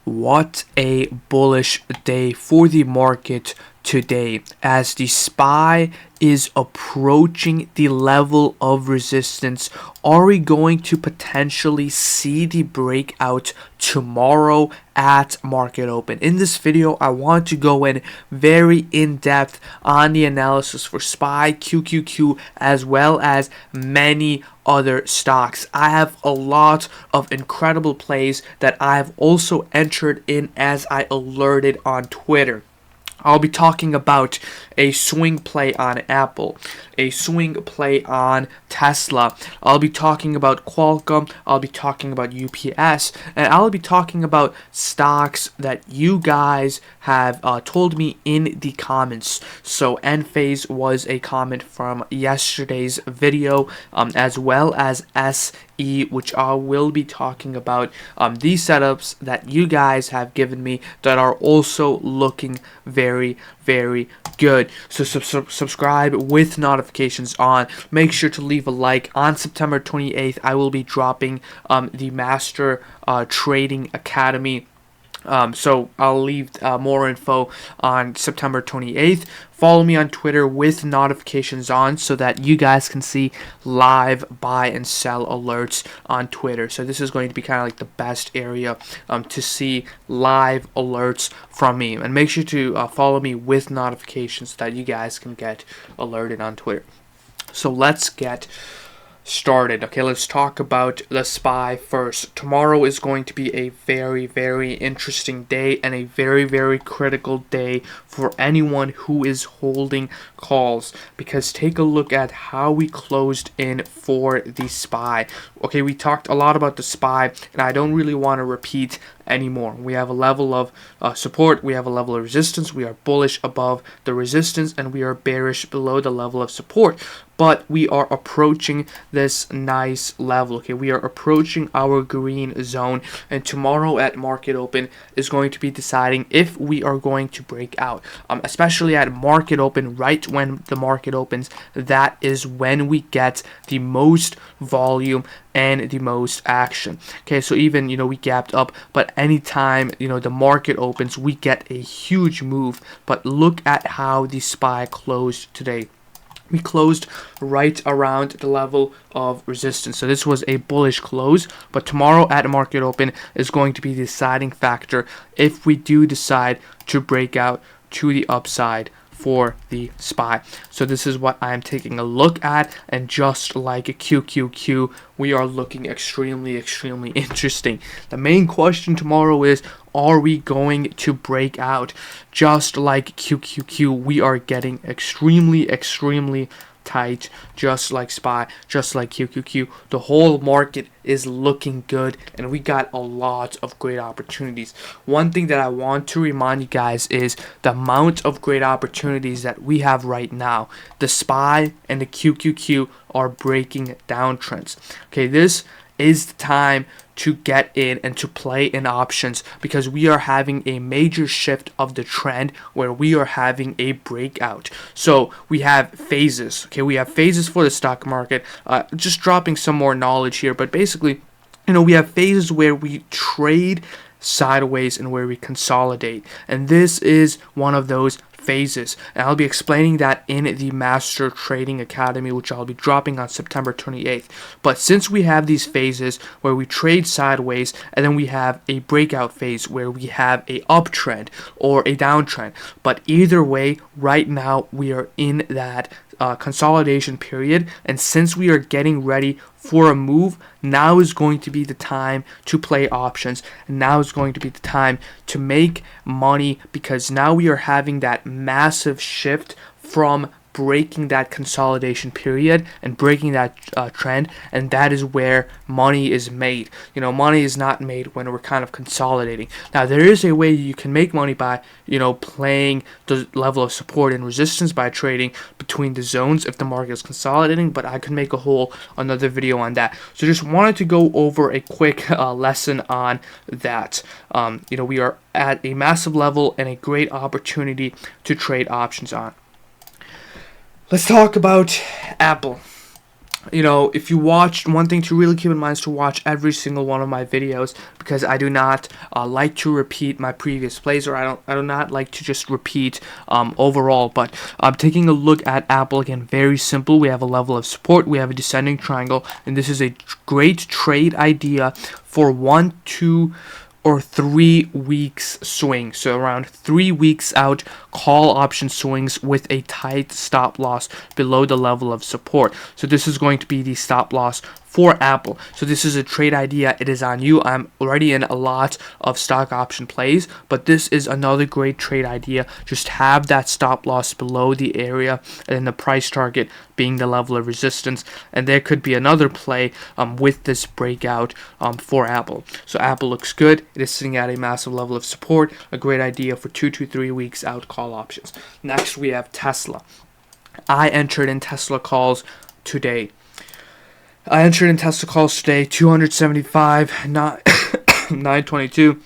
What a bullish day for the market today as the SPY is approaching the level of resistance. Are we going to potentially see the breakout tomorrow at market open? In this video, I want to go in very in-depth on the analysis for SPY, QQQ, as well as many other stocks. I have a lot of incredible plays that I have also entered in as I alerted on Twitter. I'll be talking about a swing play on Apple, a swing play on Tesla. I'll be talking about Qualcomm. I'll be talking about UPS, and I'll be talking about stocks that you guys have told me in the comments. So ENPH was a comment from yesterday's video, as well as SE, which I will be talking about these setups that you guys have given me that are also looking very good. So subscribe with notifications on. Make sure to leave a like. On September 28th, I will be dropping the Master Trading Academy. So I'll leave more info on September 28th. Follow me on Twitter with notifications on so that you guys can see live buy and sell alerts on Twitter. So this is going to be kind of like the best area to see live alerts from me. And make sure to follow me with notifications so that you guys can get alerted on Twitter. So let's get started. Okay, let's talk about the SPY first. Tomorrow is going to be a very interesting day and a very critical day for anyone who is holding calls, because take a look at how we closed in for the SPY. Okay, we talked a lot about the SPY and I don't really want to repeat anymore. We have a level of support, we have a level of resistance, we are bullish above the resistance, and we are bearish below the level of support. But we are approaching this nice level. Okay, we are approaching our green zone, and tomorrow at market open is going to be deciding if we are going to break out. Especially at market open, right when the market opens, that is when we get the most volume and the most action. Okay, so even we gapped up, but anytime the market opens, we get a huge move. But look at how the SPY closed today. We closed right around the level of resistance. So this was a bullish close, but tomorrow at market open is going to be the deciding factor if we do decide to break out to the upside for the SPY. So this is what I'm taking a look at, and just like a QQQ, we are looking extremely interesting. The main question tomorrow is, are we going to break out? Just like QQQ, we are getting extremely tight, just like SPY, just like QQQ. The whole market is looking good, and we got a lot of great opportunities. One thing that I want to remind you guys is the amount of great opportunities that we have right now. The SPY and the QQQ are breaking downtrends. Okay, this is the time to get in and to play in options, because we are having a major shift of the trend where we are having a breakout. So we have phases. Okay, we have phases for the stock market. Just dropping some more knowledge here, but basically, we have phases where we trade sideways and where we consolidate, and this is one of those phases, and I'll be explaining that in the Master Trading Academy, which I'll be dropping on September 28th. But since we have these phases where we trade sideways, and then we have a breakout phase where we have a uptrend or a downtrend, but either way, right now we are in that consolidation period, and since we are getting ready for a move, now is going to be the time to play options, and now is going to be the time to make money, because now we are having that massive shift from breaking that consolidation period and breaking that trend, and that is where money is made. Money is not made when we're kind of consolidating. Now, there is a way you can make money by playing the level of support and resistance by trading between the zones if the market is consolidating, but I could make a whole another video on that. So just wanted to go over a quick lesson on that. We are at a massive level and a great opportunity to trade options on. Let's talk about Apple. if you watched, one thing to really keep in mind is to watch every single one of my videos, because I do not like to repeat my previous plays, or I do not like to just repeat overall. But taking a look at Apple again, very simple. We have a level of support, we have a descending triangle, and this is a great trade idea for 1, 2, or 3 weeks swing. So around 3 weeks out, call option swings with a tight stop loss below the level of support. So this is going to be the stop loss for Apple. So this is a trade idea. It is on you. I'm already in a lot of stock option plays, but this is another great trade idea. Just have that stop loss below the area, and then the price target being the level of resistance. And there could be another play with this breakout for Apple. So Apple looks good. It is sitting at a massive level of support. A great idea for 2 to 3 weeks out call options. Next, we have Tesla. I entered in Tesla calls today. 275, not 922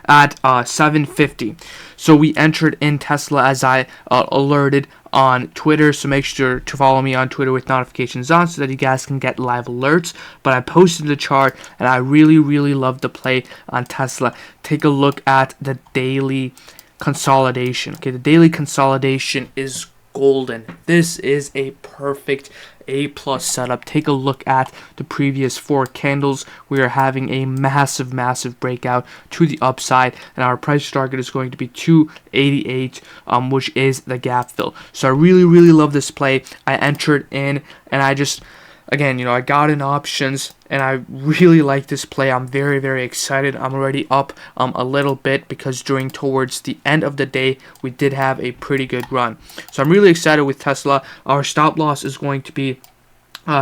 at 750. So we entered in Tesla as I alerted on Twitter. So make sure to follow me on Twitter with notifications on so that you guys can get live alerts. But I posted the chart, and I really love the play on Tesla. Take a look at the daily consolidation. Okay, the daily consolidation is golden. This is a perfect A+ setup. Take a look at the previous 4 candles. We are having a massive breakout to the upside, and our price target is going to be 288, which is the gap fill. So I really love this play. I entered in, and I just, again, I got in options, and I really like this play. I'm very excited. I'm already up a little bit, because towards the end of the day, we did have a pretty good run. So I'm really excited with Tesla. Our stop loss is going to be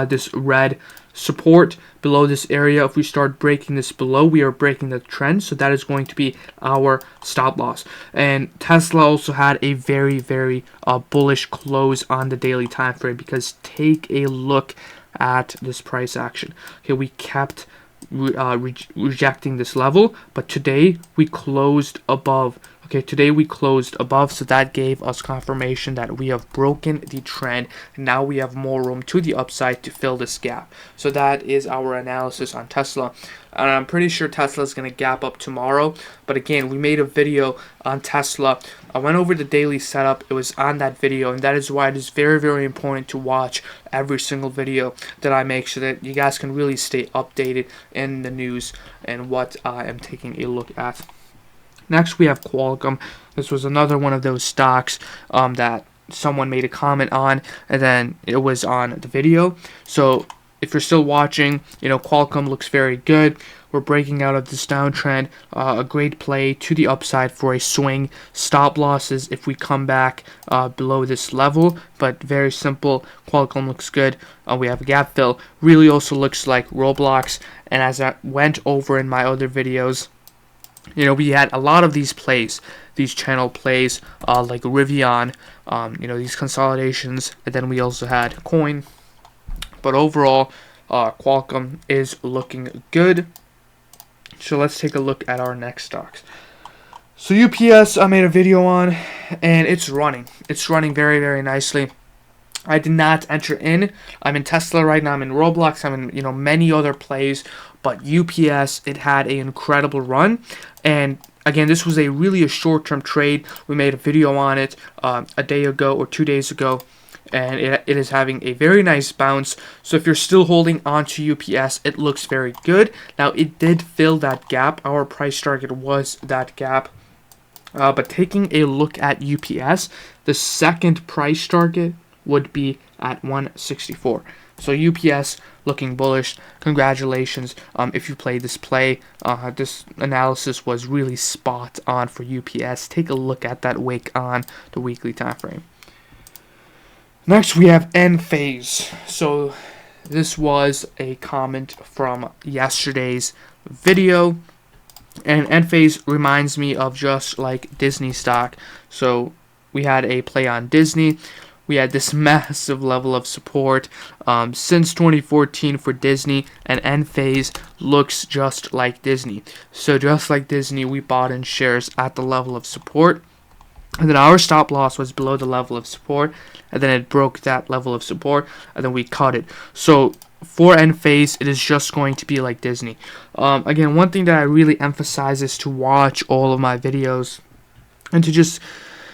this red support below this area. If we start breaking this below, we are breaking the trend, so that is going to be our stop loss. And Tesla also had a very bullish close on the daily time frame, because take a look at this price action. Okay, we kept rejecting this level, but today we closed above. Okay, today we closed above, so that gave us confirmation that we have broken the trend, and now we have more room to the upside to fill this gap. So that is our analysis on Tesla. And I'm pretty sure Tesla is going to gap up tomorrow. But again, we made a video on Tesla. I went over the daily setup. It was on that video, and that is why it is very important to watch every single video that I make, so that you guys can really stay updated in the news and what I am taking a look at. Next, we have Qualcomm. This was another one of those stocks that someone made a comment on, and then it was on the video. So if you're still watching, Qualcomm looks very good. We're breaking out of this downtrend. A great play to the upside for a swing. Stop losses if we come back below this level, but very simple. Qualcomm looks good. We have a gap fill. Really also looks like Roblox. And as I went over in my other videos, we had a lot of these plays, these channel plays, like Rivian, these consolidations, and then we also had Coin. But overall, Qualcomm is looking good. So let's take a look at our next stocks. So UPS, I made a video on, and it's running. It's running very nicely. I did not enter in. I'm in Tesla right now. I'm in Roblox. I'm in many other plays. But UPS, it had an incredible run. And again, this was really a short-term trade. We made a video on it a day ago or 2 days ago. And it is having a very nice bounce. So if you're still holding on to UPS, it looks very good. Now, it did fill that gap. Our price target was that gap. But taking a look at UPS, the second price target would be at 164. So UPS looking bullish. Congratulations if you played this play. This analysis was really spot on for UPS. Take a look at that wick on the weekly time frame. Next, we have ENPH. So this was a comment from yesterday's video. And ENPH reminds me of just like Disney stock. So we had a play on Disney. We had this massive level of support since 2014 for Disney, and ENPH looks just like Disney. So just like Disney, we bought in shares at the level of support. And then our stop loss was below the level of support, and then it broke that level of support, and then we cut it. So for ENPH, it is just going to be like Disney. Again, one thing that I really emphasize is to watch all of my videos and to just,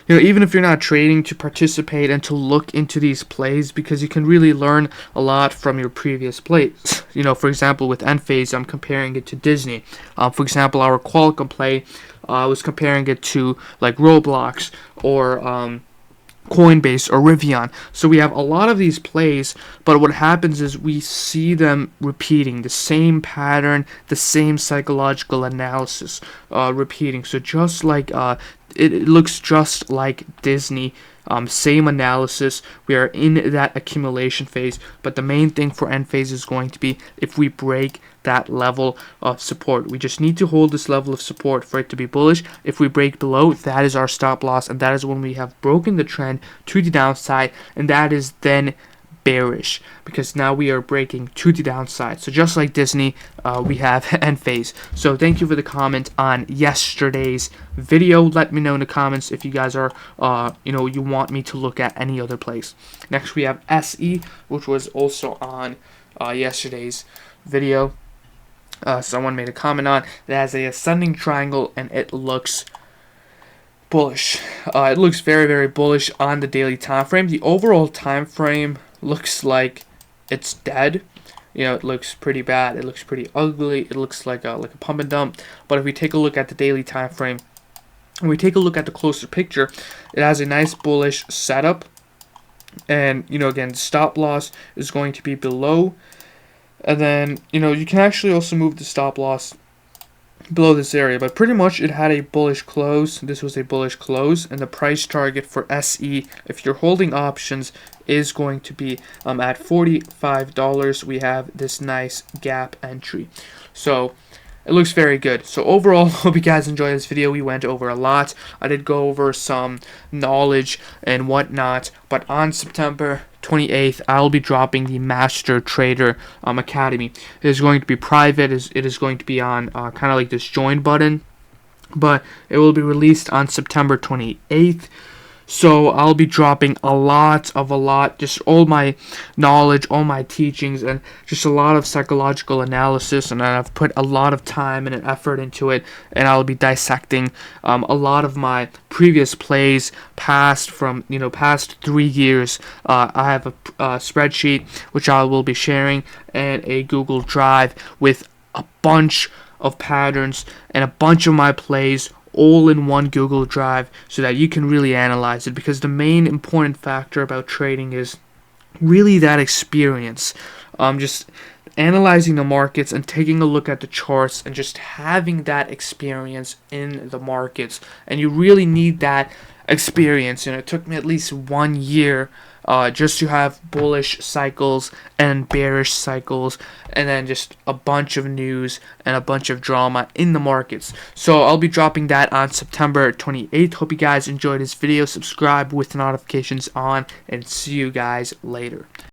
even if you're not trading, to participate and to look into these plays, because you can really learn a lot from your previous plays. For example, with ENPH, I'm comparing it to Disney. For example, our Qualcomm play, I was comparing it to like Roblox or Coinbase or Rivian. So we have a lot of these plays, but what happens is we see them repeating the same pattern, the same psychological analysis repeating. So just like it looks just like Disney. Same analysis. We are in that accumulation phase, but the main thing for ENPH is going to be if we break that level of support. We just need to hold this level of support for it to be bullish. If we break below, that is our stop loss, and that is when we have broken the trend to the downside, and that is then bearish, because now we are breaking to the downside. So just like Disney, we have ENPH. So thank you for the comment on yesterday's video. Let me know in the comments if you guys are you want me to look at any other place. Next we have SE, which was also on yesterday's video. Someone made a comment on it. Has a ascending triangle and it looks bullish. It looks very, very bullish on the daily time frame. The overall time frame looks like it's dead. It looks pretty bad. It looks pretty ugly. It looks like a pump and dump. But if we take a look at the daily time frame, and we take a look at the closer picture, it has a nice bullish setup. And again, stop loss is going to be below. And then you can actually also move the stop loss below this area, but pretty much it had a bullish close. This was a bullish close, and the price target for SE, if you're holding options, is going to be at $45. We have this nice gap entry, so it looks very good. So overall, hope you guys enjoyed this video. We went over a lot. I did go over some knowledge and whatnot, but on September 28th, I'll be dropping the Master Trader Academy. It is going to be private. It is going to be on kind of like this join button, but it will be released on September 28th. So I'll be dropping a lot, just all my knowledge, all my teachings, and just a lot of psychological analysis, and I've put a lot of time and an effort into it, and I'll be dissecting a lot of my previous plays past 3 years. I have a spreadsheet which I will be sharing, and a Google Drive with a bunch of patterns and a bunch of my plays all in one Google Drive, so that you can really analyze it, because the main important factor about trading is really that experience. Just analyzing the markets and taking a look at the charts and just having that experience in the markets, and you really need that experience. It took me at least 1 year just to have bullish cycles and bearish cycles, and then just a bunch of news and a bunch of drama in the markets. So I'll be dropping that on September 28th. Hope you guys enjoyed this video. Subscribe with notifications on, and see you guys later.